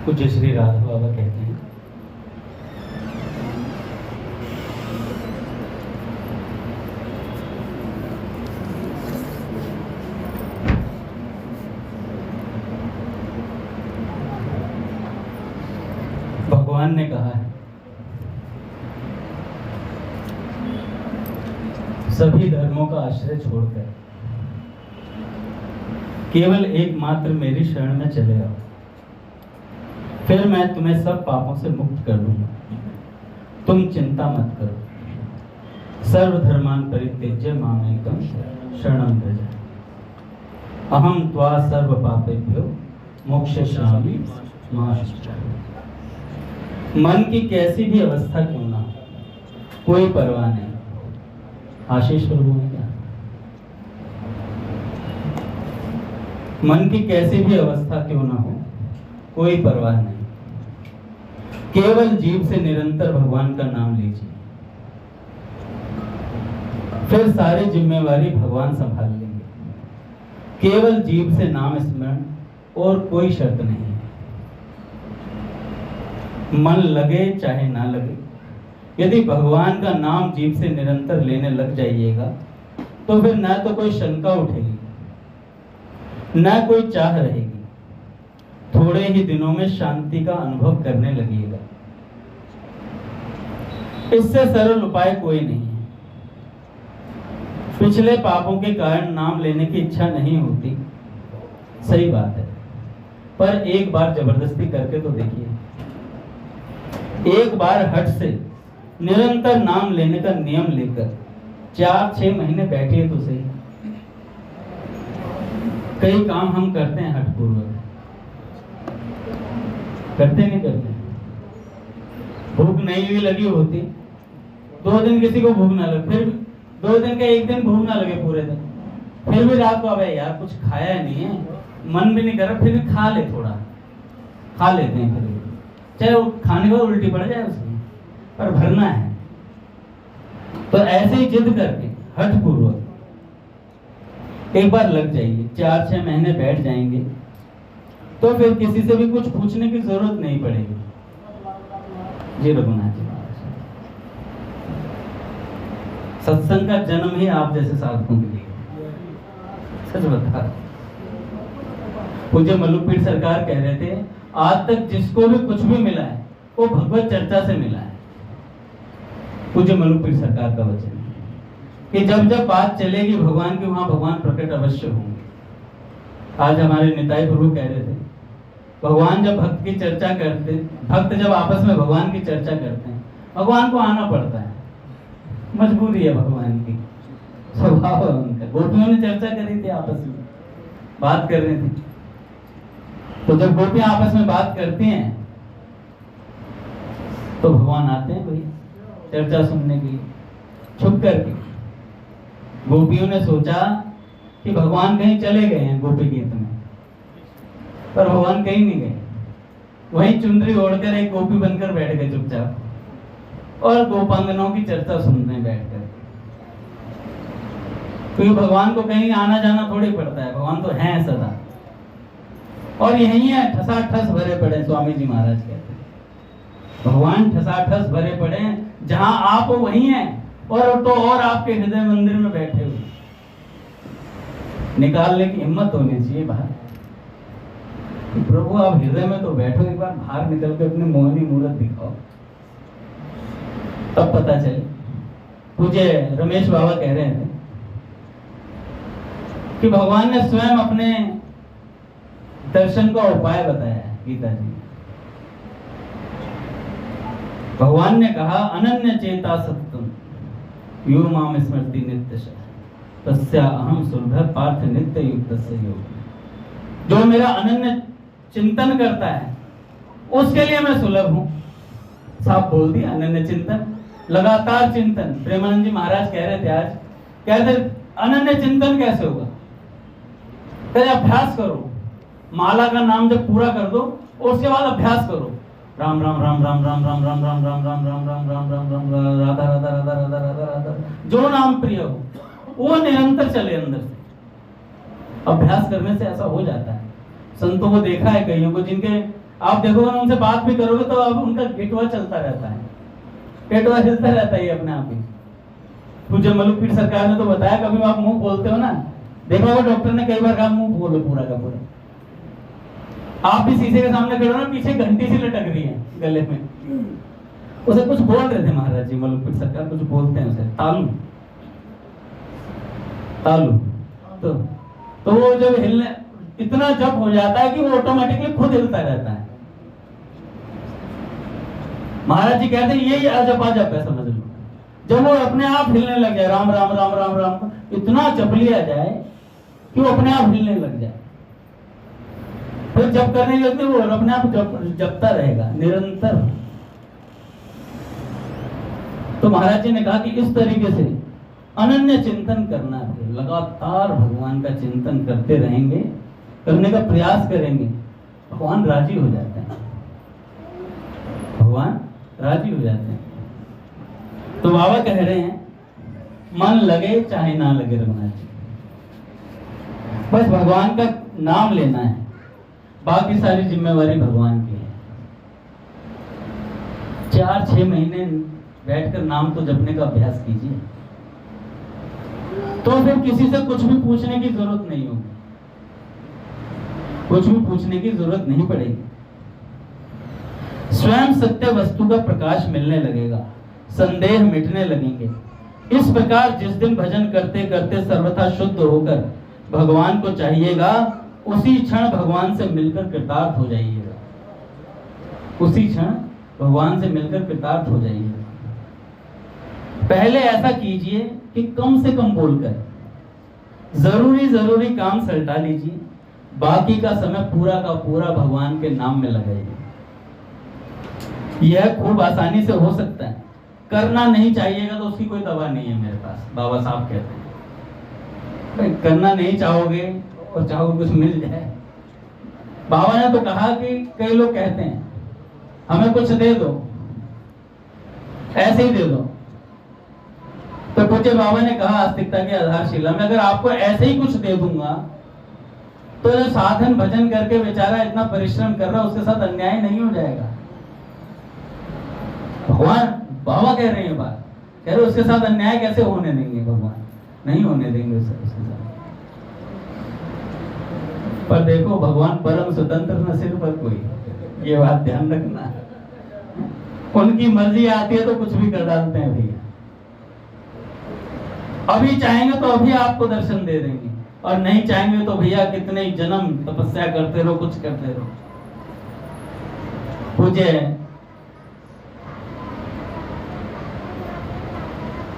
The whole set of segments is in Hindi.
पूज्य श्री राधा बाबा कहते हैं, भगवान ने कहा है सभी धर्मों का आश्रय छोड़कर केवल एकमात्र मेरी शरण में चले आओ, फिर मैं तुम्हें सब पापों से मुक्त कर दूंगा। तुम चिंता मत करो। सर्वधर्मान् परित्यज्य मामेकं शरणं व्रज, अहं त्वा सर्व पापेभ्यो मोक्षयिष्यामि मा शुचः। मन की कैसी भी अवस्था क्यों ना हो, कोई परवाह नहीं। आशीष प्रभु ने क्या, मन की कैसी भी अवस्था क्यों ना हो, कोई परवाह नहीं। केवल जीभ से निरंतर भगवान का नाम लीजिए, फिर सारी जिम्मेवारी भगवान संभाल लेंगे। केवल जीभ से नाम स्मरण और कोई शर्त नहीं है। मन लगे चाहे ना लगे, यदि भगवान का नाम जीभ से निरंतर लेने लग जाइएगा तो फिर ना तो कोई शंका उठेगी, ना कोई चाह रहेगी। थोड़े ही दिनों में शांति का अनुभव करने लगिएगा। इससे सरल उपाय कोई नहीं है। पिछले पापों के कारण नाम लेने की इच्छा नहीं होती, सही बात है, पर एक बार जबरदस्ती करके तो देखिए। एक बार हट से निरंतर नाम लेने का नियम लेकर 4-6 महीने बैठिए तो सही। कई काम हम करते हैं हठपूर्वक, करते नहीं करते। भूख नहीं भी लगी होती, 2 दिन किसी को भूख ना लगे, फिर 2 दिन का 1 दिन भूख ना लगे पूरे दिन, फिर भी रात को अबे यार कुछ खाया नहीं है, मन भी नहीं कर रहा, फिर भी खा ले, थोड़ा खा लेते हैं। फिर चाहे वो खाने के बाद उल्टी पड़ जाए उसमें, पर भरना है। तो ऐसे ही जिद करके हठपूर्वक एक बार लग जाइए, 4-6 महीने बैठ जाएंगे तो फिर किसी से भी कुछ पूछने की जरूरत नहीं पड़ेगी। जी रघुनाथ जी महाराज, सत्संग का जन्म ही आप जैसे साधकों के लिए, सच बता। पूज्य मल्लुपीठ सरकार कह रहे थे, आज तक जिसको भी कुछ भी मिला है वो भगवत चर्चा से मिला है। पूज्य मल्लुपीठ सरकार का वचन है कि जब जब बात चलेगी भगवान की, वहां भगवान प्रकट अवश्य होंगे। आज हमारे निताई प्रभु कह रहे थे, भगवान जब भक्त की चर्चा करते, भक्त जब आपस में भगवान की चर्चा करते हैं, भगवान को आना पड़ता है, मजबूरी है भगवान की, स्वभाव है उनका। गोपियों ने चर्चा करी थी, आपस में बात कर रही थी, तो जब गोपियां आपस में बात करती हैं तो भगवान आते हैं भाई चर्चा सुनने के लिए, छुप करके। गोपियों ने सोचा कि भगवान कहीं चले गए हैं गोपी गीत में, पर भगवान कहीं नहीं गए, वहीं चुनरी ओढ़कर एक गोपी बनकर बैठ गए चुपचाप, और गोपांगनों की चर्चा सुनने बैठकर। क्योंकि भगवान को कहीं आना जाना थोड़ी पड़ता है, भगवान तो हैं सदा, और यही है ठसाठस भरे पड़े। स्वामी जी महाराज कहते हैं भगवान ठसाठस भरे पड़े, जहां आप वही हैं, और तो और आपके हृदय मंदिर में बैठे हुए। निकालने की हिम्मत होनी चाहिए बाहर। प्रभु आप हृदय में तो बैठो, एक बार बाहर निकल के अपनी मोहनी मूर्त दिखाओ, तब पता चले। पूज्य रमेश बाबा कह रहे थे कि भगवान ने स्वयं अपने दर्शन का उपाय बताया है गीता जी। भगवान ने कहा, अनन्य चेता सत्तम यो माम स्मृति नित्यशः तस्या अहम सुलभ पार्थ नित्य युक्तस्य योग। जो मेरा अनन्य चिंतन करता है उसके लिए मैं सुलभ हूं। साफ बोल दिया, अनन्य चिंतन, लगातार चिंतन। प्रेमानंद जी महाराज कह रहे थे आज, कहते अनन्य चिंतन कैसे होगा? कहते अभ्यास करो, माला का नाम जब पूरा कर दो उसके बाद अभ्यास करो, राम राम राम राम राम राम राम राम राम राम राम राम राम राम राम राधा राधा राधा राधा राधा राधा, जो नाम प्रिय हो वो निरंतर चले अंदर से। अभ्यास करने से ऐसा हो जाता है। संतों को देखा है कईयों को जिनके आप देखोगे ना, उनसे बात भी करोगे तो अब उनका गिटवा चलता रहता है, पेटवा हिलता रहता है अपने आप ही। पूज्य मलुकपीठ सरकार ने तो बताया, कभी आप मुंह बोलते हो ना, देखा होगा डॉक्टर ने कई बार कहा मुंह बोलो पूरा का पूरा। आप भी शीशे के सामने खड़े हो ना, पीछे घंटी सी लटक रही है गले में, उसे कुछ बोल रहे थे महाराज जी मलुकपीठ सरकार, कुछ बोलते हैं उसे, तालू तालू। तो वो जब हिलने इतना जब हो जाता है कि वो ऑटोमेटिकली खुद हिलता रहता है। महाराज जी कहते हैं यही अजब अजब है, समझ लो। जब वो अपने आप हिलने लग जाए, राम राम राम राम राम इतना जप लिया जाए कि वो अपने आप हिलने लग जाए, फिर जब करने लगते वो अपने आप जपता रहेगा निरंतर। तो महाराज जी ने कहा कि इस तरीके से अनन्य चिंतन करना है, लगातार भगवान का चिंतन करते रहेंगे, करने का प्रयास करेंगे, भगवान राजी हो जाते हैं, भगवान राजी हो जाते हैं। तो बाबा कह रहे हैं मन लगे चाहे ना लगे रघुनाथ जी, बस भगवान का नाम लेना है, बाकी सारी जिम्मेवारी भगवान की है। 4-6 महीने बैठकर नाम तो जपने का अभ्यास कीजिए, तो फिर किसी से कुछ भी पूछने की जरूरत नहीं होगी, कुछ भी पूछने की जरूरत नहीं पड़ेगी। स्वयं सत्य वस्तु का प्रकाश मिलने लगेगा, संदेह मिटने लगेंगे। इस प्रकार जिस दिन भजन करते करते सर्वथा शुद्ध होकर भगवान को चाहिएगा, उसी क्षण भगवान से मिलकर कृतार्थ हो जाइएगा, उसी क्षण भगवान से मिलकर कृतार्थ हो जाइएगा। पहले ऐसा कीजिए कि कम से कम बोलकर जरूरी काम सल्टा लीजिए, बाकी का समय पूरा का पूरा भगवान के नाम में लगाइए। यह खूब आसानी से हो सकता है। करना नहीं चाहिएगा तो उसकी कोई दवा नहीं है मेरे पास, बाबा साहब कहते हैं। करना नहीं चाहोगे और चाहोगे कुछ मिल जाए। बाबा ने तो कहा कि कई लोग कहते हैं हमें कुछ दे दो, ऐसे ही दे दो। तो पूज्य बाबा ने कहा आस्तिकता की आधारशिला में, अगर आपको ऐसे ही कुछ दे दूंगा तो जो साधन भजन करके बेचारा इतना परिश्रम कर रहा है उसके साथ अन्याय नहीं हो जाएगा। भगवान बाबा कह रहे हैं बात, कह रहे उसके साथ अन्याय कैसे होने देंगे, भगवान नहीं होने देंगे उसके साथ। पर देखो भगवान परम स्वतंत्र न सिर पर कोई, ये बात ध्यान रखना। उनकी मर्जी आती है तो कुछ भी कर डालते हैं भैया। अभी चाहेंगे तो अभी आपको दर्शन दे देंगे, और नहीं चाहेंगे तो भैया कितने जन्म तपस्या करते रहो, कुछ करते रहो। पूज्य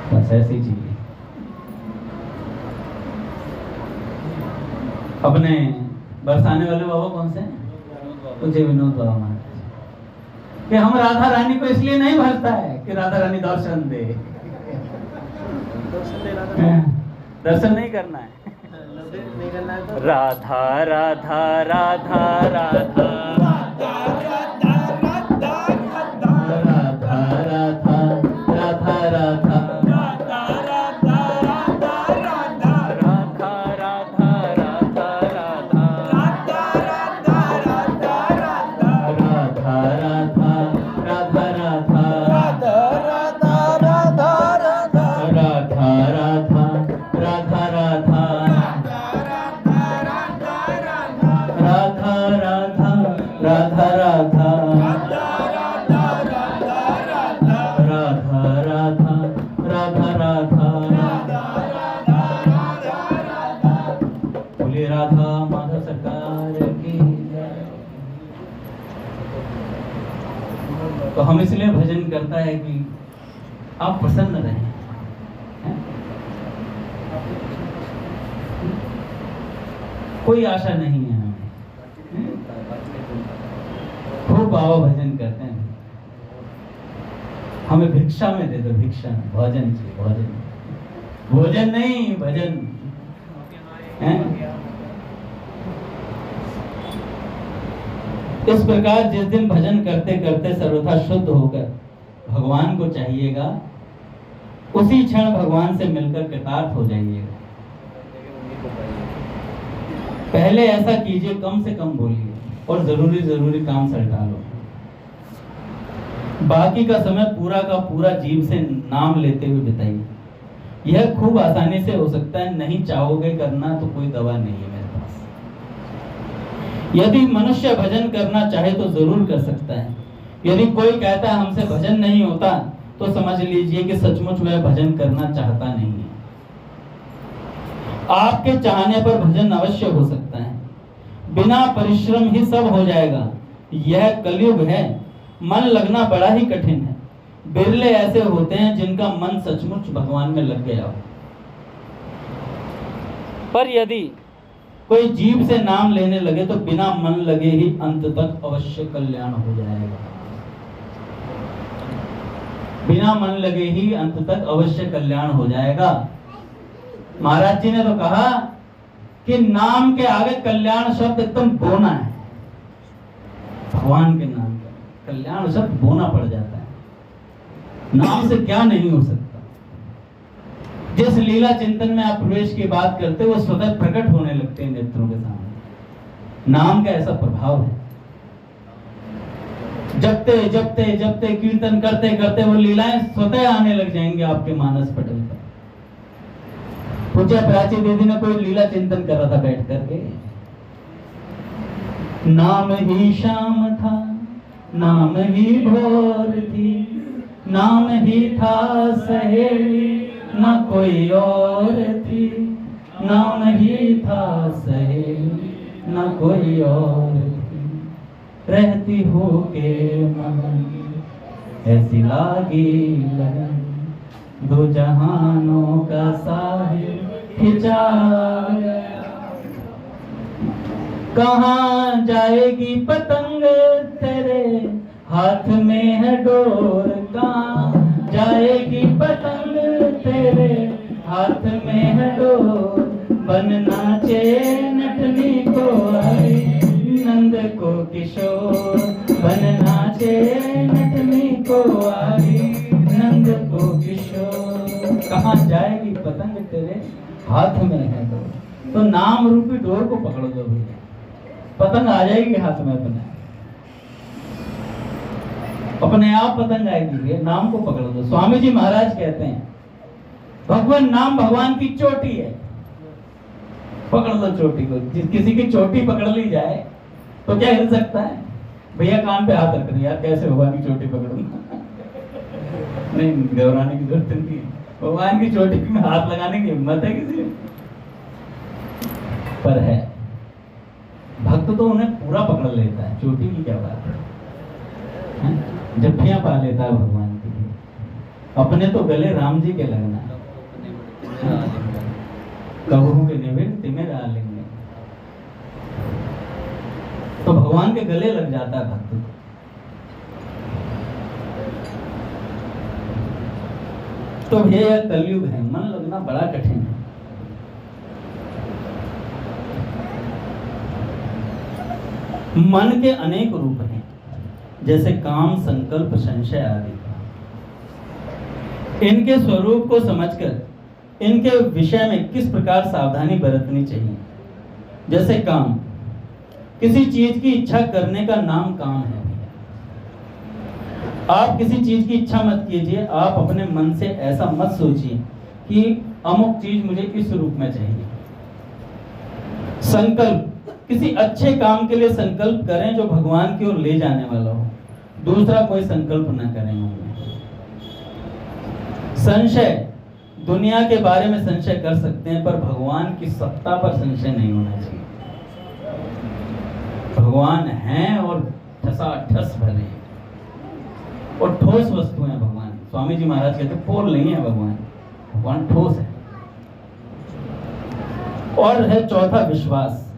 बस ऐसी चीज अपने बरसाने वाले बाबा कौन से पूज्य विनोद बाबा महाराज कि हम राधा रानी को इसलिए नहीं भरता है कि राधा रानी दर्शन दे, दर्शन नहीं करना है, राधा राधा राधा राधा तो हम इसलिए भजन करता है कि आप प्रसन्न रहें। कोई आशा नहीं है हमें, खूब बाबा भजन करते हैं। हमें भिक्षा में दे दो, भिक्षा में भोजन चाहिए, भोजन भोजन नहीं भजन है। इस प्रकार जिस दिन भजन करते करते सर्वथा शुद्ध होकर भगवान को चाहिएगा, उसी क्षण भगवान से मिलकर कृतार्थ हो जाइएगा। पहले ऐसा कीजिए, कम से कम बोलिए, और जरूरी काम सलटा लो। बाकी का समय पूरा का पूरा जीव से नाम लेते हुए बिताइए। यह खूब आसानी से हो सकता है, नहीं चाहोगे करना तो कोई दवा नहीं है मेरे पास। यदि मनुष्य भजन करना चाहे तो जरूर कर सकता है। यदि कोई कहता है हमसे भजन नहीं होता तो समझ लीजिए कि सचमुच वह भजन करना चाहता नहीं है। आपके चाहने पर भजन अवश्य हो सकता है, बिना परिश्रम ही सब हो जाएगा। यह कलयुग है, मन लगना बड़ा ही कठिन है। बिरले ऐसे होते हैं जिनका मन सचमुच भगवान में लग गया हो। पर यदि कोई जीव से नाम लेने लगे तो बिना मन लगे ही अंत तक अवश्य कल्याण हो जाएगा। बिना मन लगे ही अंत तक अवश्य कल्याण हो जाएगा। महाराज जी ने तो कहा कि नाम के आगे कल्याण शब्द एकदम बोना है। भगवान के नाम का कल्याण शब्द बोना पड़ जाता है। नाम से क्या नहीं हो सकता। जिस लीला चिंतन में आप प्रवेश की बात करते हो वो स्वतः प्रकट होने लगते हैं नेत्रों के सामने। नाम का ऐसा प्रभाव है। जपते जपते जपते कीर्तन करते करते वो लीलाएं स्वतः आने लग जाएंगे आपके मानस पटल पर। पूज्य प्राची दीदी ने कोई लीला चिंतन कर रहा था बैठ करके। नाम ही शाम था, नाम ही भोर थी, नाम ही था सहेली, न कोई और थी। नाम ही था सहेली, न कोई और थी। रहती हो के मन ऐसी लागी लगन, दो जहानों का साहिल खिंचा गया। कहाँ जाएगी पतंग तेरे हाथ में है डोर, कहाँ जाएगी पतंग तेरे हाथ में है डोर। बन नाचे नटनी को आई नंद को किशोर, बन नाचे नटनी को आई नंद को किशोर। कहाँ जाएगी पतंग तेरे हाथ में है डोर। तो नाम रूपी डोर को पकड़ दो भैया, पतंग आ जाएगी हाथ में अपने आप पतंग आएगी। नाम को पकड़ दो। स्वामी जी महाराज कहते हैं भगवान नाम भगवान की चोटी है। पकड़ लो चोटी को। किसी की चोटी पकड़ ली जाए तो क्या हिल सकता है? भैया कान पे हाथ रख रहे यार, कैसे भगवान की चोटी पकड़ूंगा? नहीं, घबराने की जरूरत नहीं। भगवान की चोटी में हाथ लगाने की हिम्मत है किसी पर है? भक्त तो उन्हें पूरा पकड़ लेता है, चोटी की क्या बात है? जफ्फियां पा लेता है भगवान की। अपने तो गले राम जी के लगना है। कबहू के निवेद तिमे डालेंगे तो भगवान के गले लग जाता है भक्त। तो यह कलयुग है, मन लगना बड़ा कठिन है। मन के अनेक रूप हैं, जैसे काम, संकल्प, संशय आदि। इनके स्वरूप को समझकर इनके विषय में किस प्रकार सावधानी बरतनी चाहिए। जैसे काम, किसी चीज की इच्छा करने का नाम काम है। आप किसी चीज की इच्छा मत कीजिए। आप अपने मन से ऐसा मत सोचिए कि अमुक चीज मुझे इस रूप में चाहिए। संकल्प, किसी अच्छे काम के लिए संकल्प करें जो भगवान की ओर ले जाने वाला हो। दूसरा कोई संकल्प न करें। संशय, दुनिया के बारे में संशय कर सकते हैं पर भगवान की सत्ता पर संशय नहीं होना चाहिए। भगवान हैं और ठसाठस भले हैं और ठोस वस्तु है भगवान। स्वामी जी महाराज कहते पोल नहीं है भगवान, भगवान ठोस है। और है चौथा विश्वास।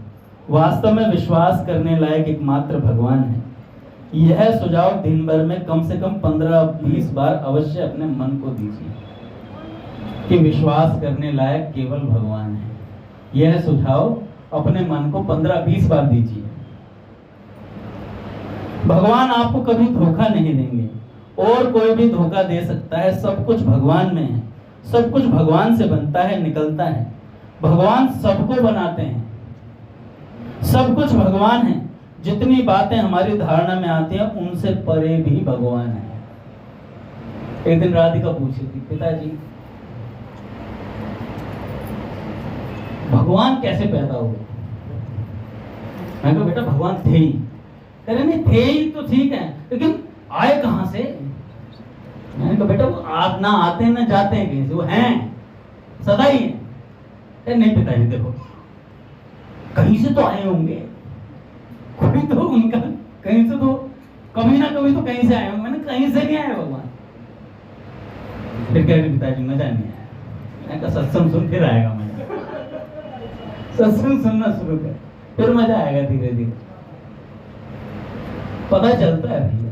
वास्तव में विश्वास करने लायक एकमात्र भगवान है। यह सुझाव दिन भर में कम से कम 15-20 बार अवश्य अपने मन को दीजिए कि विश्वास करने लायक केवल भगवान है। यह सुझाव अपने मन को 15-20 बार दीजिए। भगवान आपको कभी धोखा नहीं देंगे और कोई भी धोखा दे सकता है। सब कुछ भगवान में है, सब कुछ भगवान से बनता है, निकलता है। भगवान सबको बनाते हैं, सब कुछ भगवान है। जितनी बातें हमारी धारणा में आती हैं उनसे परे भी भगवान है। एक दिन राधिका पूछी थी, पिताजी भगवान कैसे पैदा हुए? मैं कहा बेटा भगवान थे ही। कह रहे नहीं थे ही तो ठीक है, लेकिन आए कहां से? मैंने कहा बेटा वो आप ना आते हैं ना जाते हैं कहीं से, वो हैं सदा ही है। नहीं पिताजी देखो कहीं से तो आए होंगे, कोई तो उनका कहीं से तो कभी ना कभी तो कहीं से आए होंगे। मैंने कहीं से नहीं आए भगवान। फिर कह रहे पिताजी मजा नहीं आया। मैंने कहा सत्संग सुन फिर आएगा मजा। सत्संग सुनना शुरू कर फिर मजा आएगा, धीरे धीरे पता चलता है भैया।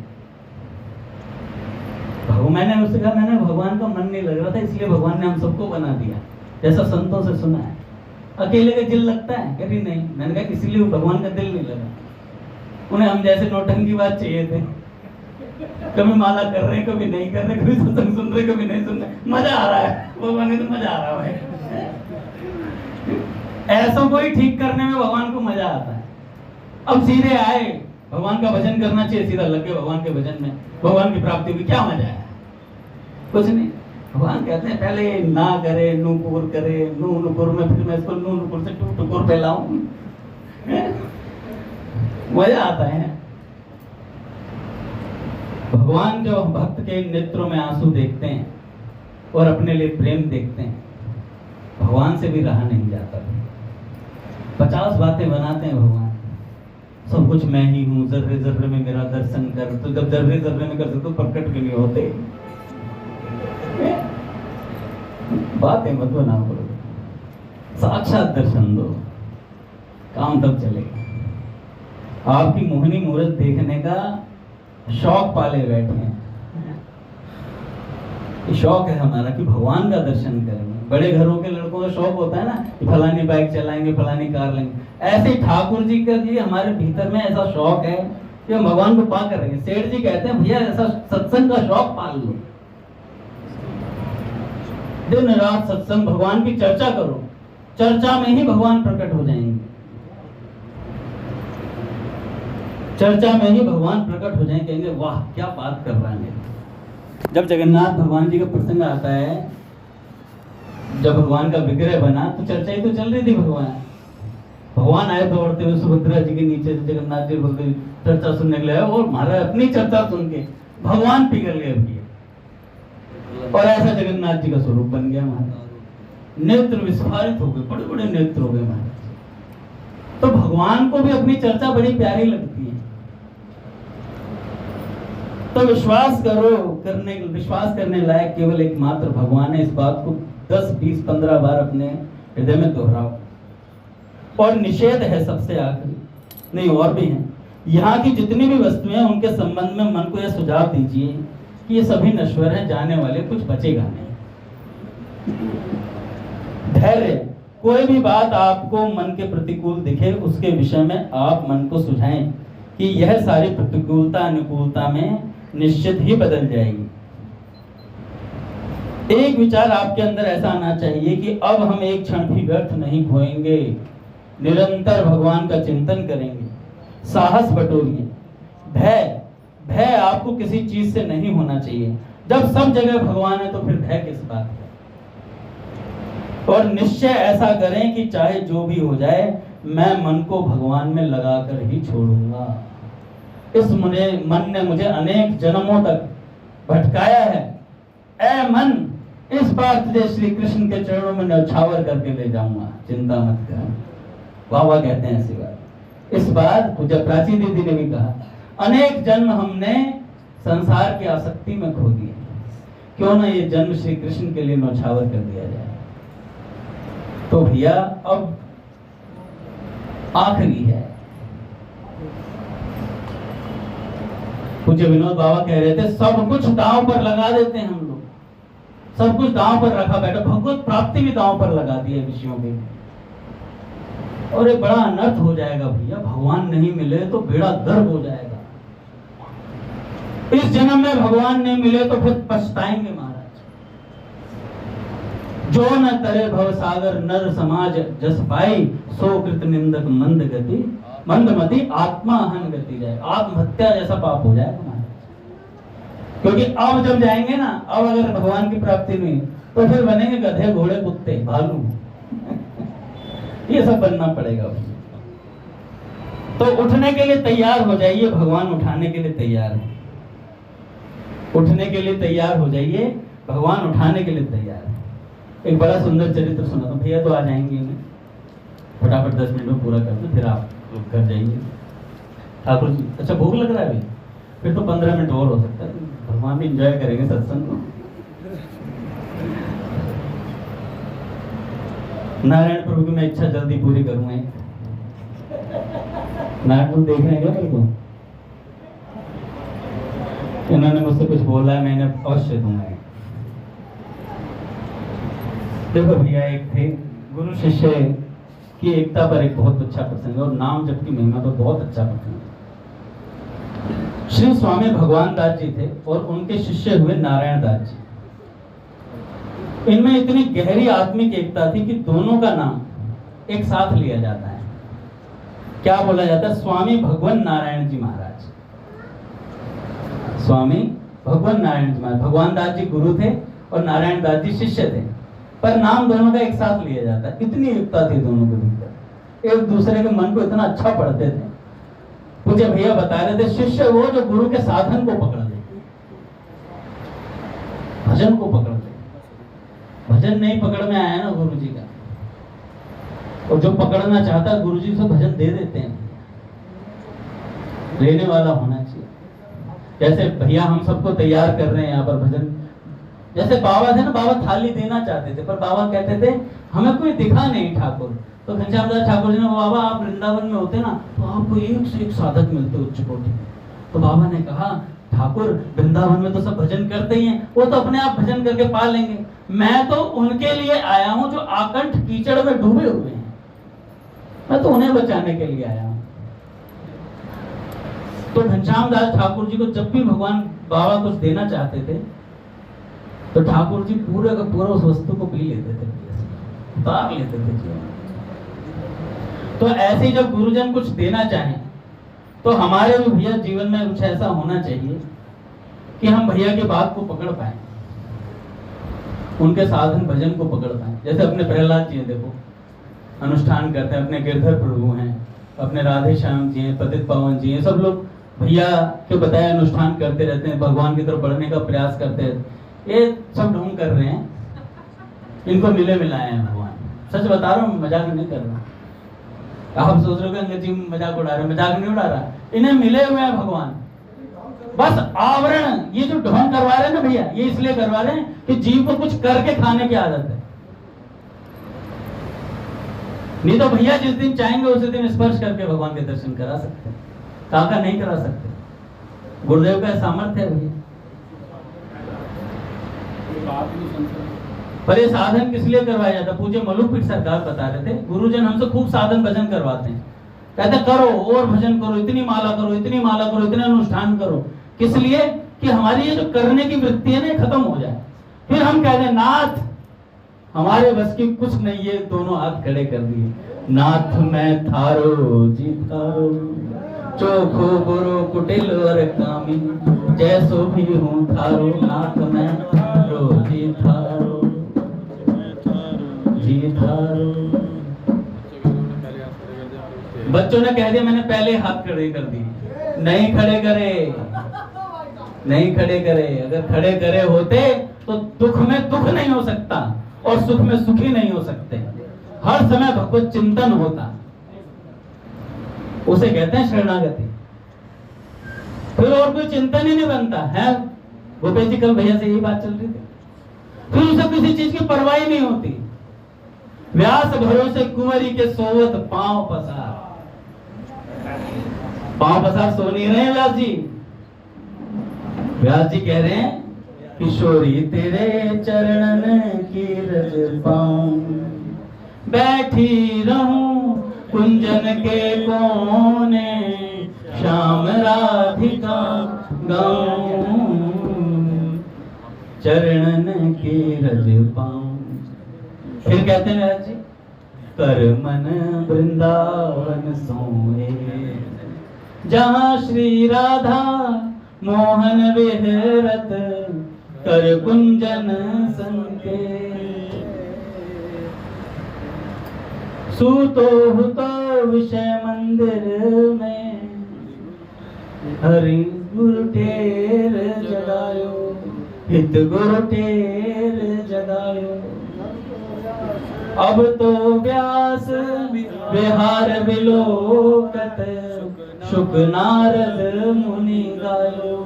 मैंने उससे कहा मैंने भगवान का मन नहीं लग रहा था इसलिए भगवान ने हम सबको बना दिया, जैसा संतों से सुना है। अकेले का दिल लगता है? कभी नहीं। मैंने कहा इसीलिए भगवान का दिल नहीं लगा, उन्हें हम जैसे नौटंकी बात चाहिए थे। कभी माला कर रहे हैं कभी नहीं कर रहे, कभी सत्संग सुन रहे कभी नहीं सुन रहे, मजा आ रहा है भगवान ने तो मजा आ रहा है। ऐसा कोई ठीक करने में भगवान को मजा आता है। अब सीधे आए भगवान का भजन करना चाहिए, सीधा लगे भगवान के भजन में, भगवान की प्राप्ति हुई, क्या मजा है? कुछ नहीं। भगवान कहते हैं पहले ना करे नूपुर करे, नू नुपुर में फिर मैं इसको नू नुपुर से टू टुकुर पे लाऊं, मजा आता है। भगवान जो भक्त के नेत्रों में आंसू देखते हैं और अपने लिए प्रेम देखते हैं, भगवान से भी रहा नहीं जाता। 50 बातें बनाते हैं भगवान, सब कुछ मैं ही हूँ, जर्रे जर्रे में मेरा दर्शन कर। तो जब जर्रे जर्रे में कर सकते तो प्रकट के लिए होते बातें मत बना करो, साक्षात दर्शन दो, काम तब चलेगा। आपकी मोहिनी मूर्त देखने का शौक पाले बैठे हैं। शौक है हमारा कि भगवान का दर्शन करेंगे। बड़े घरों के लड़कों का शौक होता है ना कि फलानी बाइक चलाएंगे फलानी कार लेंगे। ऐसे ठाकुर जी का भी हमारे भीतर में ऐसा शौक है कि हम भगवान को पा करेंगे। सेठ जी कहते हैं भैया ऐसा सत्संग का शौक पाल लो, दिन रात सत्संग, भगवान की चर्चा करो, चर्चा में ही भगवान प्रकट हो जाएंगे। चर्चा में ही भगवान प्रकट हो जाएंगे, कहेंगे वाह क्या बात कर रहा है। जब जगन्नाथ भगवान जी का प्रसंग आता है, जब भगवान का विग्रह बना तो चर्चा ही तो चल रही थी। भगवान आए दौड़ते हुए सुभद्रा जी के नीचे से, जगन्नाथ जी बोलते चर्चा सुनने के लिए, और महाराज अपनी चर्चा सुन के भगवान पिघल गए भैया। और ऐसा जगन्नाथ जी का स्वरूप बन गया महाराज, नेत्र विस्फारित हो गए, बड़े बड़े नेत्र हो गए महाराज। तो भगवान को भी अपनी चर्चा बड़ी प्यारी लगती है। तो विश्वास करो, विश्वास करने लायक केवल एकमात्र भगवान है। इस बात को 10, 20, 15 बार अपने हृदय में दोहराओ। और निषेध है सबसे आखिरी, नहीं और भी है। यहाँ की जितनी भी वस्तुएं हैं उनके संबंध में मन को यह सुझाव दीजिए कि ये सभी नश्वर हैं, जाने वाले, कुछ बचेगा नहीं। धैर्य, कोई भी बात आपको मन के प्रतिकूल दिखे उसके विषय में आप मन को सुझाएं कि यह सारी प्रतिकूलता अनुकूलता में निश्चित ही बदल जाएगी। एक विचार आपके अंदर ऐसा आना चाहिए कि अब हम एक क्षण भी व्यर्थ नहीं खोएंगे, निरंतर भगवान का चिंतन करेंगे। साहस बटोरिए। भय आपको किसी चीज से नहीं होना चाहिए। जब सब जगह भगवान है तो फिर भय किस बात का। और निश्चय ऐसा करें कि चाहे जो भी हो जाए मैं मन को भगवान में लगाकर ही छोड़ूंगा। इस मन ने मुझे अनेक जन्मों तक भटकाया है। ऐ मन, इस बार तुझे श्री कृष्ण के चरणों में न्यौछावर करके ले जाऊंगा, चिंता मत कर। बाबा कहते हैं ऐसी बात। इस बार पूज्य प्राची दीदी ने भी कहा, अनेक जन्म हमने संसार की आसक्ति में खो दिए, क्यों ना ये जन्म श्री कृष्ण के लिए न्यौछावर कर दिया जाए। तो भैया अब आखिरी है। पूज्य विनोद बाबा कह रहे थे सब कुछ दांव पर लगा देते हैं हम लोग, सब कुछ दांव पर रखा बैठा, भगवत प्राप्ति भी दांव पर लगा दी है विषयों के, और एक बड़ा अनर्थ हो जाएगा भैया। भगवान नहीं मिले तो बेड़ा गर्क हो जाएगा। इस जन्म में भगवान नहीं मिले तो फिर पछताएंगे महाराज। जो न तरे भव सागर नर समाज जस पाई, सो कृत निंदक मंद गति मंदमती आत्माहन गति जाए, आत्महत्या जैसा पाप हो जाए तुम्हारा। क्योंकि अब जब जाएंगे ना, अब अगर भगवान की प्राप्ति नहीं तो फिर बनेंगे गधे, घोड़े, कुत्ते, भालू ये सब बनना पड़ेगा। तो उठने के लिए तैयार हो जाइए, भगवान उठाने के लिए तैयार है। उठने के लिए तैयार हो जाइए, भगवान उठाने के लिए तैयार है। एक बड़ा सुंदर चरित्र सुना था भैया, तो आ जाएंगे मैं फटाफट 10 मिनट में पूरा कर दूं, फिर आप लोग घर जाइए। ठाकुर जी, अच्छा भूख लग रहा है अभी, फिर तो 15 मिनट और हो सकता है, भगवान भी एंजॉय करेंगे सत्संग को। नारायण प्रभु की मैं इच्छा जल्दी पूरी करूंगा। नारायण प्रभु देख रहे हैं क्या मेरे को? इन्होंने मुझसे कुछ बोला है, मैंने अवश्य दूंगा। देखो भैया, एक थे गुरु शिष्य की एकता पर एक बहुत अच्छा प्रसंग है, और नाम जप की महिमा पर बहुत अच्छा प्रसंग है। श्री स्वामी भगवान दास जी थे और उनके शिष्य हुए नारायण दास जी। इनमें इतनी गहरी आत्मिक एकता थी कि दोनों का नाम एक साथ लिया जाता है। क्या बोला जाता है? स्वामी भगवान नारायण जी महाराज। स्वामी भगवान नारायण जी महाराज। भगवान दास जी गुरु थे और नारायण दास जी शिष्य थे, पर नाम दोनों का एक साथ लिया जाता है। इतनी एकता थी दोनों के भीतर, एक दूसरे के मन को इतना अच्छा पढ़ते थे। मुझे भैया बता रहे थे, शिष्य वो जो गुरु के साधन को पकड़ ले, भजन को पकड़ ले। भजन नहीं पकड़ में आया ना गुरु जी का, और जो पकड़ना चाहता है गुरु जी से भजन दे देते हैं। लेने वाला होना चाहिए। जैसे भैया हम सबको तैयार कर रहे हैं यहाँ पर भजन। जैसे बाबा थे ना, बाबा थाली देना चाहते थे, पर बाबा कहते थे हमें कोई दिखा नहीं ठाकुर। तो घनश्याम दास ठाकुर जी ने, बाबा आप वृंदावन में होते ना तो आपको एक से एक साधक मिलते उच्च कोटि। तो बाबा ने कहा, ठाकुर वृंदावन में तो सब भजन करते ही हैं, वो तो अपने आप भजन करके पा लेंगे। मैं तो उनके लिए आया हूं जो आकंठ कीचड़ में डूबे हुए हैं, मैं तो उन्हें बचाने के लिए आया हूं। तो घनश्याम दास ठाकुर जी को जब भी भगवान बाबा कुछ देना चाहते थे तो ठाकुर जी पूरे का पूरा उस वस्तु को पी लेते थे, उतार लेते थे जीवन। तो ऐसे ही जब गुरुजन कुछ देना चाहें तो हमारे भी भैया जीवन में कुछ ऐसा होना चाहिए कि हम भैया की बात को पकड़ पाए, उनके साधन भजन को पकड़ पाए। जैसे अपने प्रहलाद जी देखो, अनुष्ठान करते हैं, अपने गिरधर प्रभु हैं, अपने राधे श्याम जी हैं, पतित पावन जी हैं, सब लोग भैया के बताए अनुष्ठान करते रहते हैं, भगवान की तरफ बढ़ने का प्रयास करते हैं। ये सब ढोंग कर रहे हैं, इनको मिले मिलाए हैं भगवान। सच बता रहा हूँ, मजाक नहीं कर रहा। आप सोच रहे हो अंगद जी मजाक उड़ा रहे, मजाक नहीं उड़ा रहा। इन्हें मिले हुए हैं भगवान, बस आवरण। ये जो ढोंग करवा रहे हैं ना भैया, ये इसलिए करवा रहे हैं कि जीव को कुछ करके खाने की आदत है। नहीं तो भैया जिस दिन चाहेंगे उसी दिन स्पर्श करके भगवान के दर्शन करा सकते हैं, काका नहीं करा सकते। गुरुदेव का सामर्थ्य है भैया। पर ये साधन किस लिए करवाया जाता? पूज्य मलुकपीठ सरकार बता रहे थे, गुरुजन हमसे खूब साधन भजन करवाते हैं, कहते करो और भजन करो, इतनी माला करो, इतनी माला करो, इतने अनुष्ठान करो। किस लिए? कि हमारी ये जो करने की वृत्ति है ना खत्म हो जाए। फिर हम कहते हैं नाथ हमारे बस की कुछ नहीं, ये दोनों हाथ खड़े कर दिए। नाथ मैं थारो जी थारो, चोखो बुरो कुटिल और कामी, जैसो भी हूँ थारो, नाथ मैं थारो जी थारो जी थारो। बच्चों ने कह दिया, मैंने पहले हाथ खड़े कर दिए। नहीं खड़े करे, नहीं खड़े करे। अगर खड़े करे होते तो दुख में दुख नहीं हो सकता और सुख में सुखी नहीं हो सकते। हर समय भगवत चिंतन होता, उसे कहते हैं शरणागति। फिर और कोई चिंतन ही नहीं बनता है। भूपेश जी कल भैया से यही बात चल रही थी। फिर उसे किसी चीज की परवाह नहीं होती। व्यास भरोसे कुंवरी के सोवत पांव पसार। पांव पसार सो नहीं रहे व्यास जी। व्यास जी कह रहे हैं, किशोरी तेरे चरणन की रज पाऊं, बैठी रहूं कुंजन के कोने, श्याम राधिका गाऊं, चरणन की रज पाऊं। फिर कहते हैं व्यास जी, कर मन वृंदावन सोए, जहाँ श्री राधा मोहन विहरत कर कुंजन संके। सूतो हुतो विषय मंदिर में हरि गुरु टेर जगायो, हित गुरु टेर जगायो। अब तो व्यास विहार विलोकत शुक नारद मुनि गायो।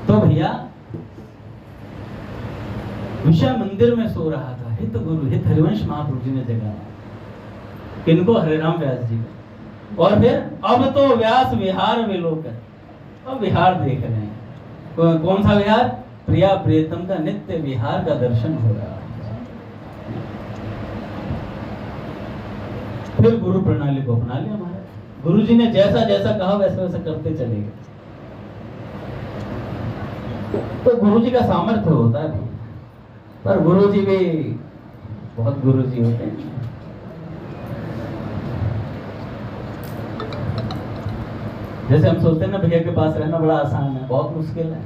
तो भैया विषय मंदिर में सो रहा था, हित गुरु हित हरिवंश महाप्रभु जी ने जगाया। किनको? हरिराम व्यास जी को। और फिर अब तो व्यास विहार विलोकत, अब विहार देख रहे हैं। कौन सा विहार? प्रिया प्रियतम का नित्य विहार का दर्शन हो रहा है। फिर गुरु प्रणाली को अपना लिया महाराज। गुरु जी ने जैसा जैसा कहा वैसा वैसा करते चले गए। तो गुरु जी का सामर्थ्य होता है, पर गुरु जी भी बहुत गुरु जी होते हैं। जैसे हम सोचते हैं ना भैया के पास रहना बड़ा आसान है, बहुत मुश्किल है।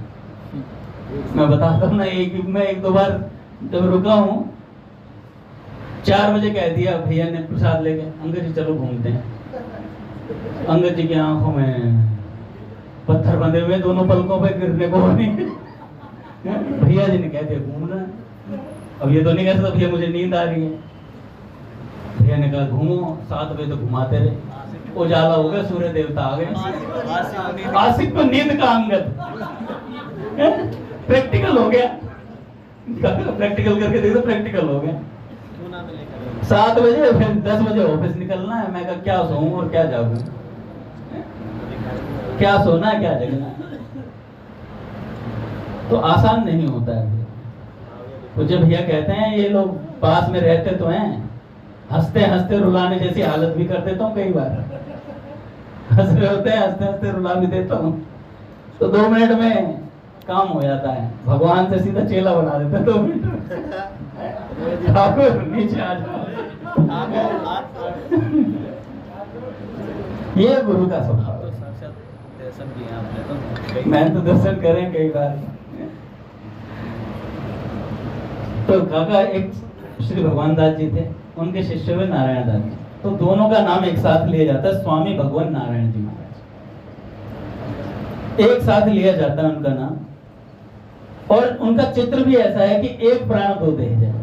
मैं बताता हूँ ना, मैं एक दो बार जब रुका हूँ 4 बजे कह दिया भैया ने प्रसाद लेके, अंगद जी चलो घूमते हैं। अंगद जी की आंखों में पत्थर बंधे हुए, दोनों पलकों पे गिरने को नहीं। भैया जी ने कह दिया घूमना। अब ये तो नहीं कह सकता भैया मुझे नींद आ रही है। भैया ने कहा घूमो। 7 बजे तो घुमाते रहे, उजाला हो गया, सूर्य देवता आ गए। आसिफ को नींद का अंगद प्रैक्टिकल हो गया। प्रैक्टिकल करके देखो, प्रैक्टिकल हो गया। 7 बजे फिर 10 बजे ऑफिस निकलना है। मैं कहा क्या सोऊं और क्या जागूं, क्या सोना है क्या जगना। तो आसान नहीं होता है। तो जब भैया कहते हैं ये लोग पास में रहते तो हैं, हंसते हंसते रुलाने जैसी हालत भी कर देता हूँ कई बार। हंस रहे होते हैं, हंसते हंसते रुला भी देता हूँ। तो 2 मिनट में काम हो जाता है। भगवान से सीधा चेला बना देते हैं 2 मिनट में। ठाकुर नीचे आ जाओ। ये गुरु का स्वभाव। मैं तो दर्शन करें कई बार। तो काका एक श्री भगवान दास जी थे, उनके शिष्य हुए नारायण दास जी। तो दोनों का नाम एक साथ लिया जाता है, स्वामी भगवान नारायण जी महाराज, एक साथ लिया जाता है उनका नाम। और उनका चित्र भी ऐसा है कि एक प्राण 2 देह है।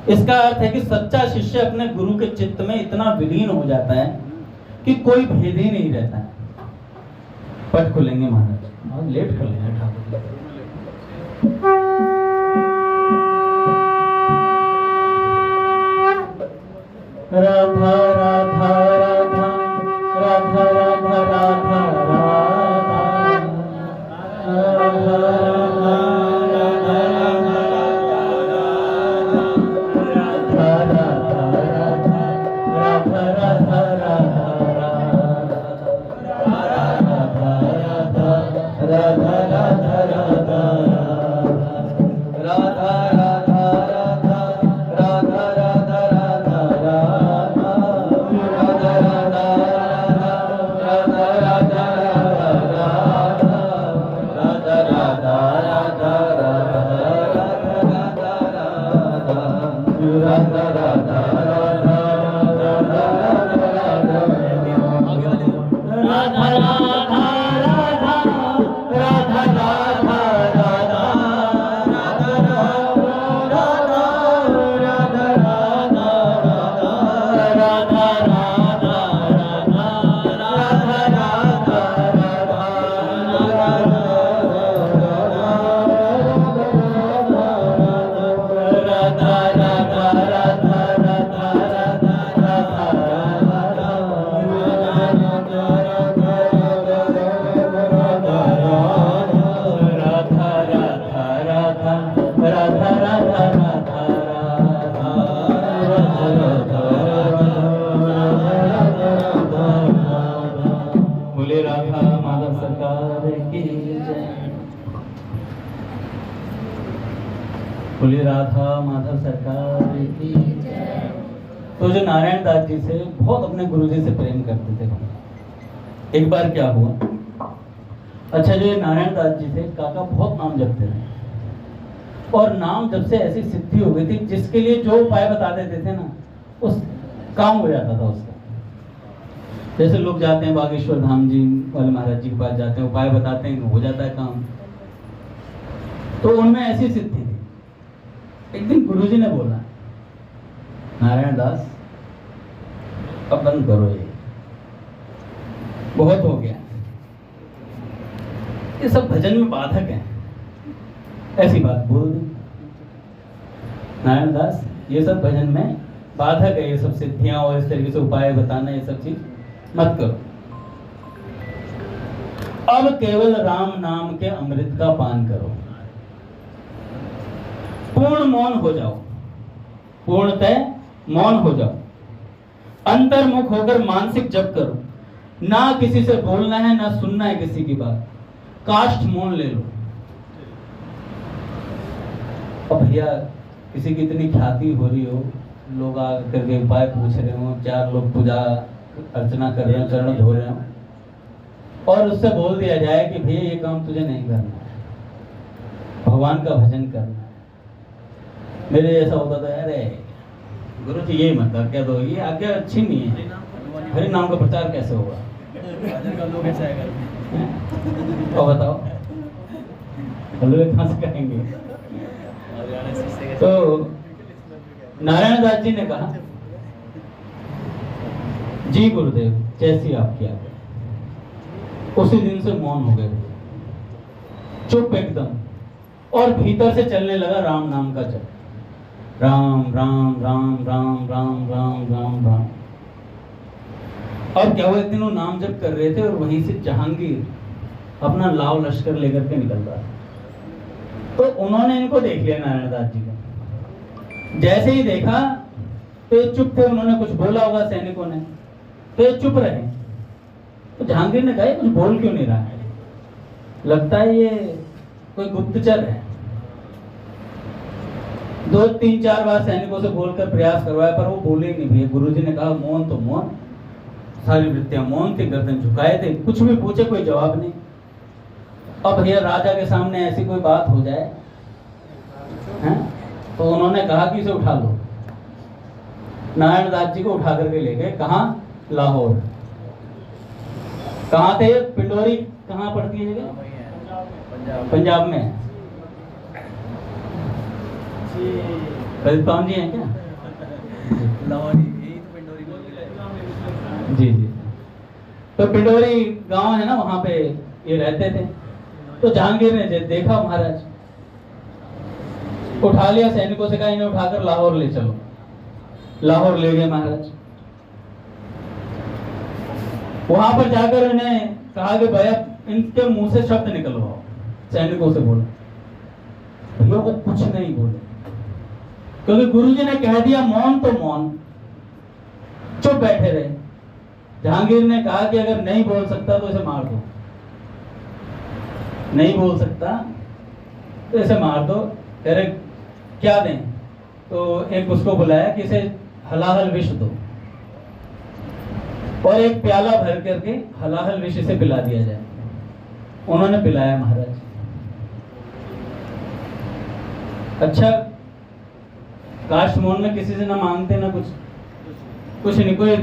इसका अर्थ है कि सच्चा शिष्य अपने गुरु के चित्त में इतना विलीन हो जाता है कि कोई भेद ही नहीं रहता है। पट खुलेंगे महाराज, और लेट कर लेंगे ठाकुर। राधा राधा राधा राधा राधा राधा बोले राधा माधव सरकार की जय। तो जो नारायण दास जी से बहुत अपने गुरु जी से प्रेम करते थे, एक बार क्या हुआ, अच्छा जो ये नारायण दास जी थे, काका बहुत नाम जपते थे, और नाम जब से ऐसी सिद्धि हो गई थी, जिसके लिए जो उपाय बता देते थे ना, उस काम हो जाता था उसका। जैसे लोग जाते हैं बागेश्वर धाम जी वाले महाराज जी के पास जाते हैं, उपाय बताते हैं, हो जाता है काम। तो उनमें ऐसी सिद्धि थी। एक दिन गुरुजी ने बोला, नारायण दास अब बंद करो, ये बहुत हो गया, ये सब भजन में बाधक है। ऐसी बात बोल दी, नारायण दास ये सब भजन में बाधक है, ये सब सिद्धियां और इस तरीके से उपाय बताना, ये सब चीज मत करो। अब केवल राम नाम के अमृत का पान करो, पूर्ण मौन हो जाओ, पूर्णतः मौन हो जाओ, अंतर्मुख होकर मानसिक जप करो, ना किसी से बोलना है ना सुनना है किसी की बात, काष्ठ मौन ले लो। अब भैया किसी की इतनी ख्याति हो रही हो, लोग आकर के उपाय पूछ रहे हो, 4 लोग पूजा अर्चना कर रहे हो, चरण धो रहे हो, और उससे बोल दिया जाए कि भैया ये काम तुझे नहीं करना है, भगवान का भजन करना है। मेरे ऐसा होता था, अरे गुरु जी ये मत कर, क्या दो ये आज्ञा अच्छी नहीं है, हरि नाम का प्रचार कैसे होगा, तो बताओ हलवे कहां से करेंगे। तो नारायण दास जी ने कहा, जी गुरुदेव जैसी आपकी आज्ञा। उसी दिन से मौन हो गए, चुप एकदम, और भीतर से चलने लगा राम नाम का जप, राम राम राम राम राम राम राम राम। और क्या हुआ, एक दिन वो नाम जप कर रहे थे और वहीं से जहांगीर अपना लाव लश्कर लेकर के निकल रहा था। तो उन्होंने इनको देख लिया, नारायण दास जी को। जैसे ही देखा तो ये चुप थे, उन्होंने कुछ बोला होगा सैनिकों ने, तो ये चुप रहे। तो जहांगीर ने कहा कुछ बोल क्यों नहीं रहा है, लगता है ये कोई गुप्तचर है। 2-3-4 बार सैनिकों से बोलकर प्रयास करवाया, पर वो बोले ही नहीं भैया। गुरुजी ने कहा मौन तो मौन, सारी वृत्तियां मौन थी, गर्दन झुकाए थे, कुछ भी पूछे कोई जवाब नहीं। अब भैया राजा के सामने ऐसी कोई बात हो जाए हैं, तो उन्होंने कहा कि इसे उठा लो। नारायण दास जी को उठा करके ले गए, कहाँ, लाहौर। कहाँ थे, पिंडोरी कहाँ पड़ती है जगह, पंजाब में। ललित जी हैं क्या, जी जी। तो पिंडोरी गांव है ना, वहां पे ये रहते थे। तो जहांगीर ने देखा महाराज, उठा लिया, सैनिकों से कहा इन्हें उठाकर लाहौर ले चलो। लाहौर ले गए महाराज। वहां पर जाकर इन्हें कहा कि भैया इनके मुंह से शब्द निकलवाओ। सैनिकों से बोला, भैया वो कुछ नहीं बोले, क्योंकि गुरुजी ने कह दिया मौन तो मौन, चुप बैठे रहे। जहांगीर ने कहा कि अगर नहीं बोल सकता तो इसे मार दो, नहीं बोल सकता तो इसे मार दो। कह रहे क्या दें, तो एक उसको बुलाया कि इसे हलाहल विष दो, और एक प्याला भर करके हलाहल विष इसे पिला दिया जाए। उन्होंने पिलाया महाराज। अच्छा, काष्ठ मौन में किसी से ना मांगते ना कुछ नहीं, कोई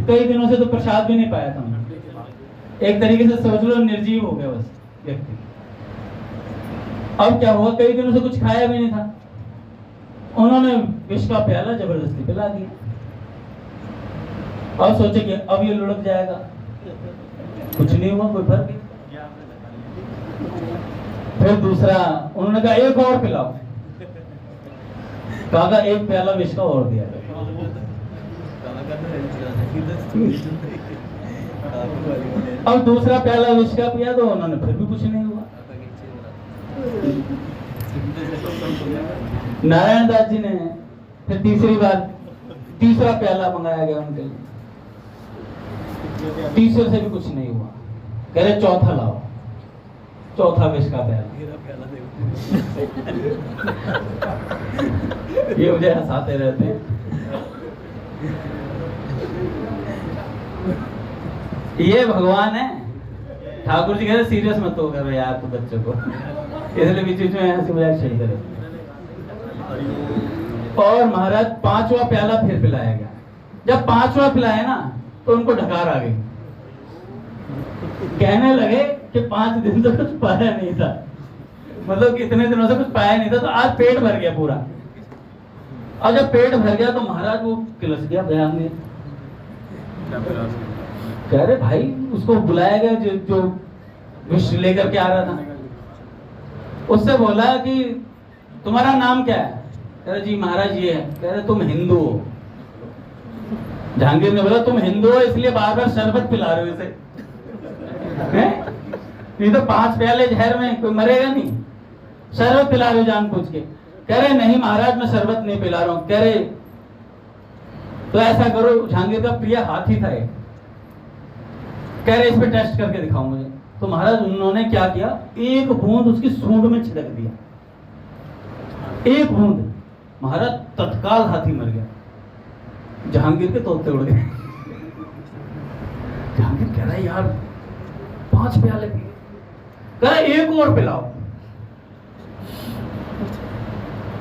कई दिनों से तो प्रसाद भी नहीं पाया था। एक तरीके से समझ लो निर्जीव हो गया बस व्यक्ति। अब क्या हुआ, कई दिनों से कुछ खाया भी नहीं था, उन्होंने विष का प्याला जबरदस्ती पिला दिया। अब सोचे कि अब ये लुढ़क जाएगा, कुछ नहीं हुआ, कोई फर्क नहीं। फिर दूसरा उन्होंने कहा एक और पिलाओ, कहा एक प्याला विष का और दिया। अब दूसरा प्याला विष का पिया तो उन्होंने फिर भी कुछ नहीं हुआ। नारायण दास जी ने फिर तीसरी बार तीसरा प्याला मंगाया गया उनके लिए, तीसरे से भी कुछ नहीं हुआ। कह रहे चौथा लाओ, चौथा विष का प्याला। ये मुझे हंसाते रहते हैं। ये भगवान है। ठाकुर जी कहते सीरियस मत हो करो यार तो बच्चों को, इसलिए बीच बीच में हंसी मजाक छेड़ते रहते। और महाराज 5वां प्याला फिर पिलाया गया। जब 5वां पिलाया ना तो उनको ढकार आ गई। कहने लगे कि 5 दिन तो कुछ पाया नहीं था, मतलब कि इतने दिनों से कुछ पाया नहीं था, तो आज पेट भर गया पूरा। और जब पेट भर गया तो महाराज वो किलस गया बयान में। कह रहे भाई उसको बुलाया गया जो विष लेकर के आ रहा था, उससे बोला कि तुम्हारा नाम क्या है? कह रहे जी महाराज ये है। कह रहे तुम हिंदू हो। जहांगीर ने बोला तुम हिंदू हो इसलिए बार बार शरबत पिला रहे हो इसे, नहीं तो 5 प्याले जहर में कोई मरेगा नहीं, शरबत पिला रहे हो जानबूझ के। कह रहे नहीं महाराज मैं शरबत नहीं पिला रहा हूं। कह रहे तो ऐसा करो, जहांगीर का प्रिय हाथी था एक, कह रहे इस पे टेस्ट करके दिखाओ मुझे। तो महाराज उन्होंने क्या किया, एक बूंद उसकी सूंड में छिड़क दिया, एक बूंद। महाराज तत्काल हाथी मर गया, जहांगीर के तोते उड़ गए। जहांगीर कह रहा है यार 5 प्याले पिए, कह रहा एक और पिलाओ।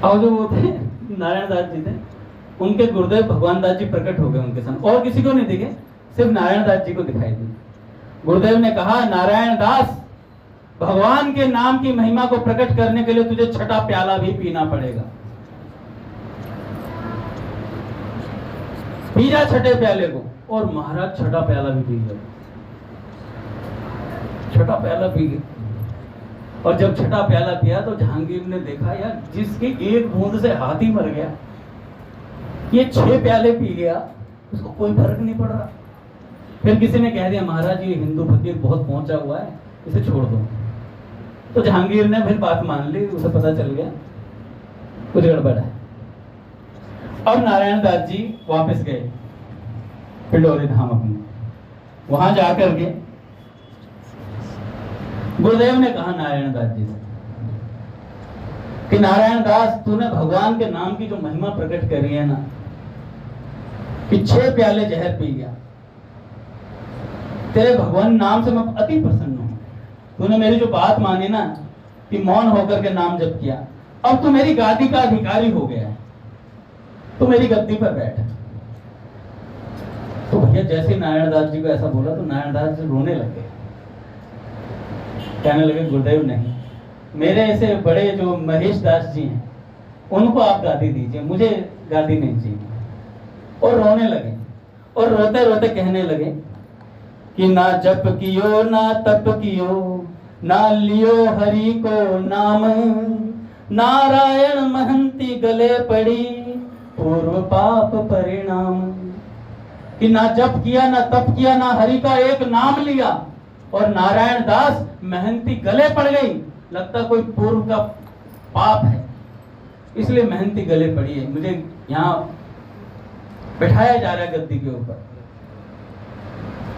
और जो वो थे नारायण दास जी थे, उनके गुरुदेव भगवान दास जी प्रकट हो गए उनके साथ, और किसी को नहीं दिखे, सिर्फ नारायण दास जी को दिखाई दी। गुरुदेव ने कहा नारायण दास भगवान के नाम की महिमा को प्रकट करने के लिए तुझे 6ठा प्याला भी पीना पड़ेगा। पी जा 6ठे प्याले को। और महाराज 6ठा प्याला भी पी गए, 6ठा प्याला पी गए। और जब 6ठा प्याला पिया तो जहांगीर ने देखा यार जिसकी एक बूंद से हाथी मर गया, ये 6 प्याले पी गया, उसको कोई फर्क नहीं पड़ रहा। फिर किसी ने कह दिया महाराज ये हिंदू फकीर बहुत पहुंचा हुआ है, इसे छोड़ दो। तो जहांगीर ने फिर बात मान ली, उसे पता चल गया कुछ गड़बड़ है। और नारायण दास जी वापस गए पिंडोरी धाम अपने। वहां जाकर के गुरुदेव ने कहा नारायण दास जी से कि नारायण दास तूने भगवान के नाम की जो महिमा प्रकट करी है ना, कि 6 प्याले जहर पी गया, तेरे भगवान नाम से मैं अति प्रसन्न हूं। तूने मेरी जो बात मानी ना कि मौन होकर के नाम जप किया, अब तू मेरी गादी का अधिकारी हो गया है, तू मेरी गद्दी पर बैठ। तो भैया जैसे नारायण दास जी को ऐसा बोला तो नारायण दास जी रोने लगे, कहने लगे गुरुदेव नहीं, मेरे ऐसे बड़े जो महेश दास जी हैं उनको आप गादी दीजिए, मुझे गादी नहीं चाहिए। और रोने लगे, और रोते रोते कहने लगे कि ना जप कियो ना तप कियो, ना लियो हरि को नाम, नारायण महंती गले पड़ी पूर्व पाप परिणाम। कि ना जप किया ना तप किया ना हरि का एक नाम लिया, और नारायण दास मेहनती गले पड़ गई, लगता कोई पूर्व का पाप है इसलिए मेहनती गले पड़ी है, मुझे यहाँ बैठाया जा रहा है गद्दी के ऊपर।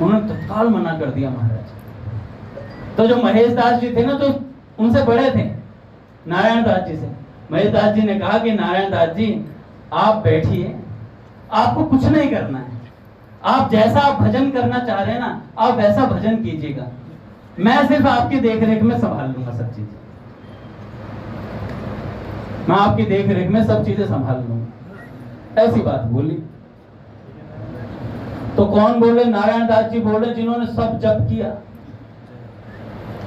उन्होंने तत्काल मना कर दिया महाराज। तो जो महेश दास जी थे ना, तो उनसे बड़े थे नारायण दास जी से। महेश दास जी ने कहा कि नारायण दास जी आप बैठिए, आपको कुछ नहीं करना है, आप जैसा आप भजन करना चाह रहे हैं ना आप वैसा भजन कीजिएगा, मैं सिर्फ आपकी देखरेख में संभाल लूंगा सब चीजें, मैं आपकी देखरेख में सब चीजें संभाल लूंगा। ऐसी बात बोली। तो कौन बोले? नारायण दास जी बोले जिन्होंने सब जप किया,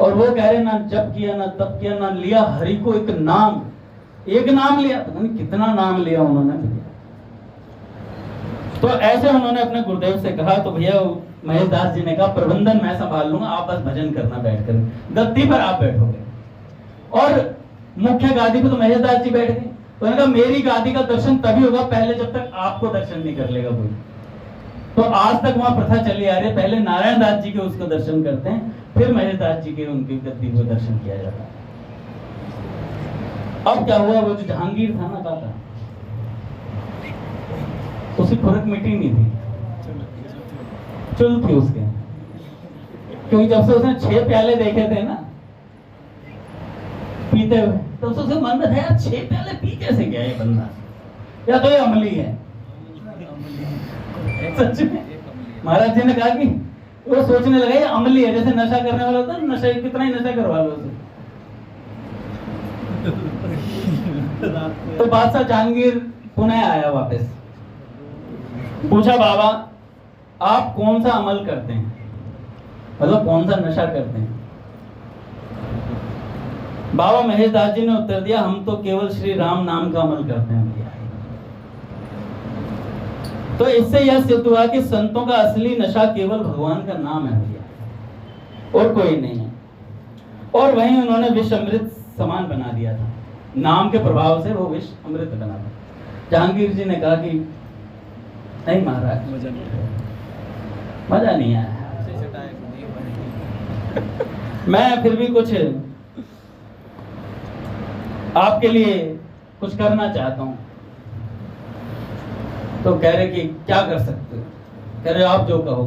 और वो कह रहे ना जप किया ना तप किया ना लिया हरि को एक नाम लिया, पता नहीं कितना नाम लिया उन्होंने। तो ऐसे उन्होंने अपने गुरुदेव से कहा। तो भैया महेश दास जी ने कहा प्रबंधन मैं संभाल लूंगा, आप बस भजन करना बैठ कर, गद्दी पर आप बैठोगे। और मुख्य गादी पे तो महेश दास जी बैठ गए। तो उन्होंने कहा मेरी गादी का दर्शन तभी होगा पहले जब तक आपको दर्शन नहीं कर लेगा कोई। तो आज तक वहां प्रथा चली आ रही है, पहले नारायण दास जी के उसको दर्शन करते हैं, फिर महेश दास जी के उनकी गद्दी को दर्शन किया जाता है। अब क्या हुआ, वो जो जहांगीर था ना काका, उसकी खुरक मिट्टी नहीं थी, चुल थी उसके, क्योंकि जब से उसने 6 प्याले देखे थे ना पीते हुए, तो उसके मन में था यार 6 प्याले पी कैसे गया ये बंदा, या तो ये अमली है। सच में महाराज जी ने कहा कि वो सोचने लगा ये अमली है, जैसे नशा करने वाला होता है, नशा कितना ही नशा करवा लो उसे। तो बादशाह जहांगीर पुनः आया वापस, पूछा बाबा आप कौन सा अमल करते हैं, मतलब कौन सा नशा करते हैं। बाबा महेश दास जी ने उत्तर दिया हम तो केवल श्री राम नाम का अमल करते हैं भैया। तो इससे यह सिद्ध हुआ कि संतों का असली नशा केवल भगवान का नाम है भैया, और कोई नहीं है। और वहीं उन्होंने विष अमृत समान बना दिया था, नाम के प्रभाव से वो विष अमृत बना था। जहांगीर जी ने कहा कि नहीं महाराज मजा नहीं आया, मैं फिर भी कुछ आपके लिए कुछ करना चाहता हूं। तो कह रहे कि क्या कर सकते हो, कह रहे आप जो कहो।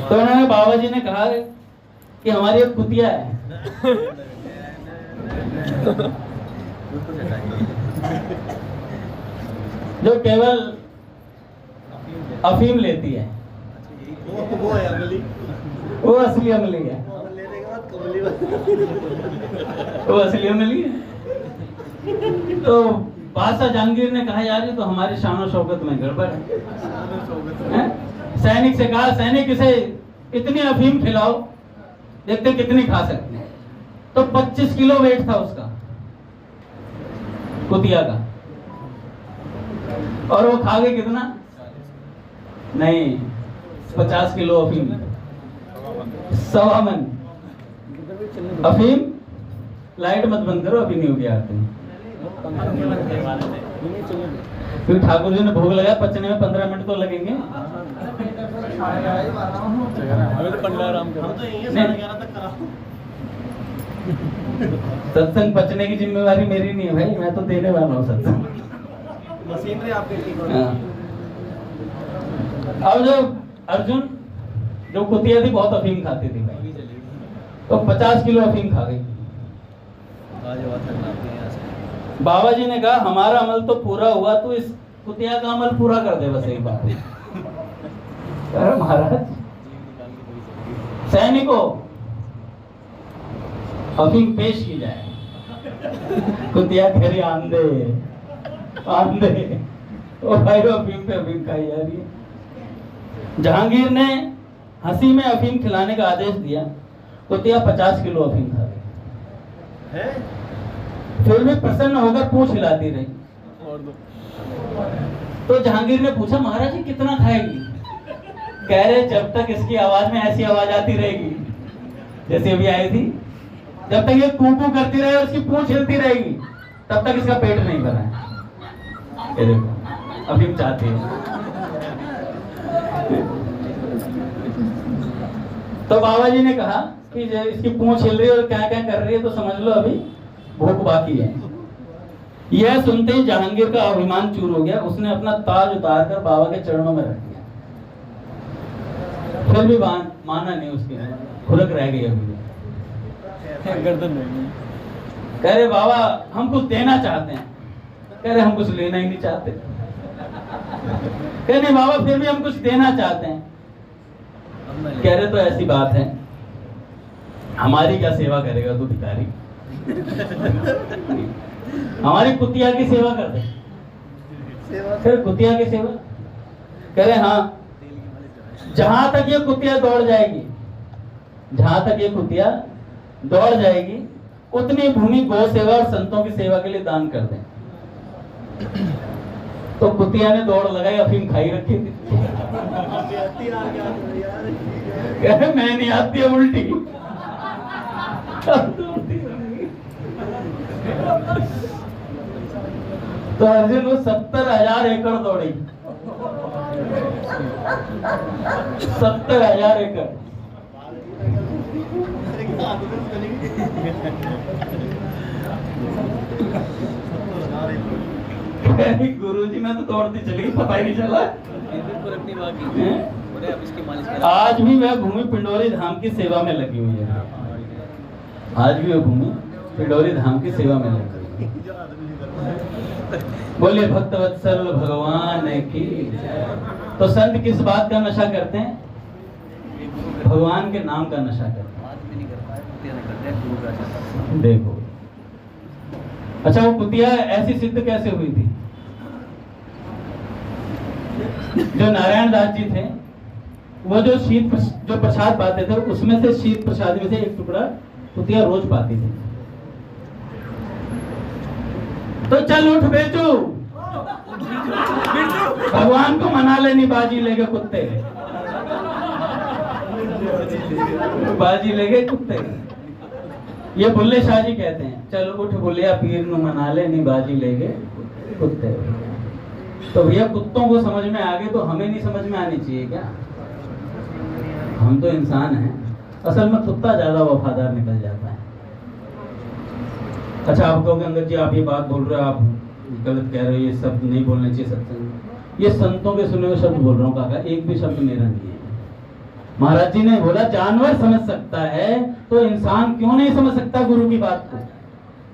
तो उन्होंने बाबा जी ने कहा कि हमारी एक कुतिया है जो केवल अफीम लेती है, वो है अमली, वो असली अमली है, वो असली अमली है। तो बादशाह जहांगीर ने कहा यार ये तो हमारी शान शौकत में गड़बड़ है। सैनिक से कहा सैनिक इसे इतनी अफीम खिलाओ, देखते कितनी खा सकते हैं। तो 25 किलो वेट था उसका, कुतिया का, और वो खा गए कितना, नहीं 50 किलो अफीम, 1.25 मन अफीम। लाइट मत बंद करो, अभी नहीं हो गया आते, क्योंकि ठाकुर जी ने भोग लगाया, पचने में 15 मिनट तो लगेंगे। सत्संग पचने की जिम्मेवारी मेरी नहीं है भाई, मैं तो देने वाला हूँ सत्संग। अब जो अर्जुन जो कुतिया थी बहुत अफीम खाती थी भाई, तो 50 किलो अफीम खा गई। बाबा जी ने कहा हमारा अमल तो पूरा हुआ, तो इस कुतिया का अमल पूरा कर दे बस एक बार। अरे महाराज सैनिकों अफीम पेश की जाए। कुतिया खरी आंधे आंधे, ओ भाई अफीम पे अफीम खाई जा रही है। जहांगीर ने हंसी में अफीम खिलाने का आदेश दिया, कुतिया 50 किलो अफीम खा गई, फिर भी प्रसन्न होकर पूंछ हिलाती रही। तो जहांगीर ने पूछा महाराज जी कितना खाएगी, कह रहे जब तक इसकी आवाज में ऐसी आवाज आती रहेगी जैसे अभी आई थी, जब तक ये कू-कू करती रहे और इसकी पूंछ हिलती रहेगी तब तक इसका पेट नहीं भरा है। ये देखो अफीम चाहती है। तो बाबा जी ने कहा कि इसकी पूंछ हिल रही है और क्या क्या कर रही है, तो समझ लो अभी भूख बाकी है। यह सुनते ही जहांगीर का अभिमान चूर हो गया, उसने अपना ताज उतार कर बाबा के चरणों में रख दिया। फिर भी माना नहीं, उसकी खुरक रह गई अभी गर्दन में। कह रहे बाबा हम कुछ देना चाहते हैं, कह रहे हम कुछ लेना ही नहीं चाहते। कह रहे बाबा फिर भी हम कुछ देना चाहते हैं। कह रहे तो ऐसी बात है, हमारी क्या सेवा करेगा तू भिखारी, हमारी कुतिया की सेवा कर दे। फिर कुतिया की सेवा कह रहे हाँ, जहां तक ये कुतिया दौड़ जाएगी, जहां तक ये कुतिया दौड़ जाएगी उतनी भूमि गौ सेवा और संतों की सेवा के लिए दान कर दें। तो कुतिया ने दौड़ लगाई, अफीम खाई रखी थी। मैं नहीं आती है उल्टी। तो अर्जुन वो 70,000 एकड़ दौड़ी, 70,000 एकड़। गुरुजी मैं तो दौड़ती चली, पता ही नहीं चला। आज भी वह भूमि पिंडोरी धाम की सेवा में लगी हुई है, आज भी वह भूमि पिंडोरी धाम की सेवा में लगी हुई है। बोले भक्तवत्सल भगवान की। तो संत किस बात का नशा करते हैं? भगवान के नाम का नशा करता है। देखो, अच्छा वो कुतिया ऐसी सिद्ध कैसे हुई थी? जो नारायण दास जी थे, वो जो प्रसाद पाते थे, उसमें से शीत प्रसाद में से एक टुकड़ा कुतिया रोज पाती थी। तो चल उठ बेचू, भगवान को मना लेनी, बाजी लेके कुत्ते, बाजी लेके कुत्ते। ये बुल्ले शाह जी कहते हैं, चल उठ बुलिया पीर नु मना लेनी, बाजी लेके कुत्ते। तो भैया कुत्तों को समझ में आ गए तो हमें नहीं समझ में आनी चाहिए क्या? हम तो इंसान हैं। असल में कुत्ता ज्यादा वफादार निकल जाता है। अच्छा, आप कहोगे अंगद जी आप ये बात बोल रहे हो, आप गलत कह रहे हो, ये सब नहीं बोलने चाहिए सत्संग। ये संतों के सुने हुए शब्द बोल रहा हूँ काका, एक भी शब्द मेरा नहीं है। महाराज जी ने बोला जानवर समझ सकता है तो इंसान क्यों नहीं समझ सकता गुरु की बात को?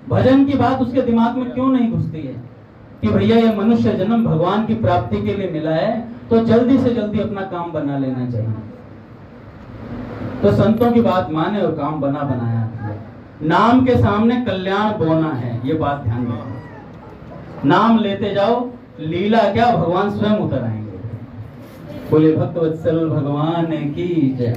भजन की बात उसके दिमाग में क्यों नहीं घुसती है कि भैया ये मनुष्य जन्म भगवान की प्राप्ति के लिए मिला है, तो जल्दी से जल्दी अपना काम बना लेना चाहिए। तो संतों की बात माने और काम बना बनाया। नाम के सामने कल्याण बोना है, ये बात ध्यान रखो। नाम लेते जाओ, लीला क्या भगवान स्वयं उतर आएंगे। बोले भक्त वत्सल भगवान की जय।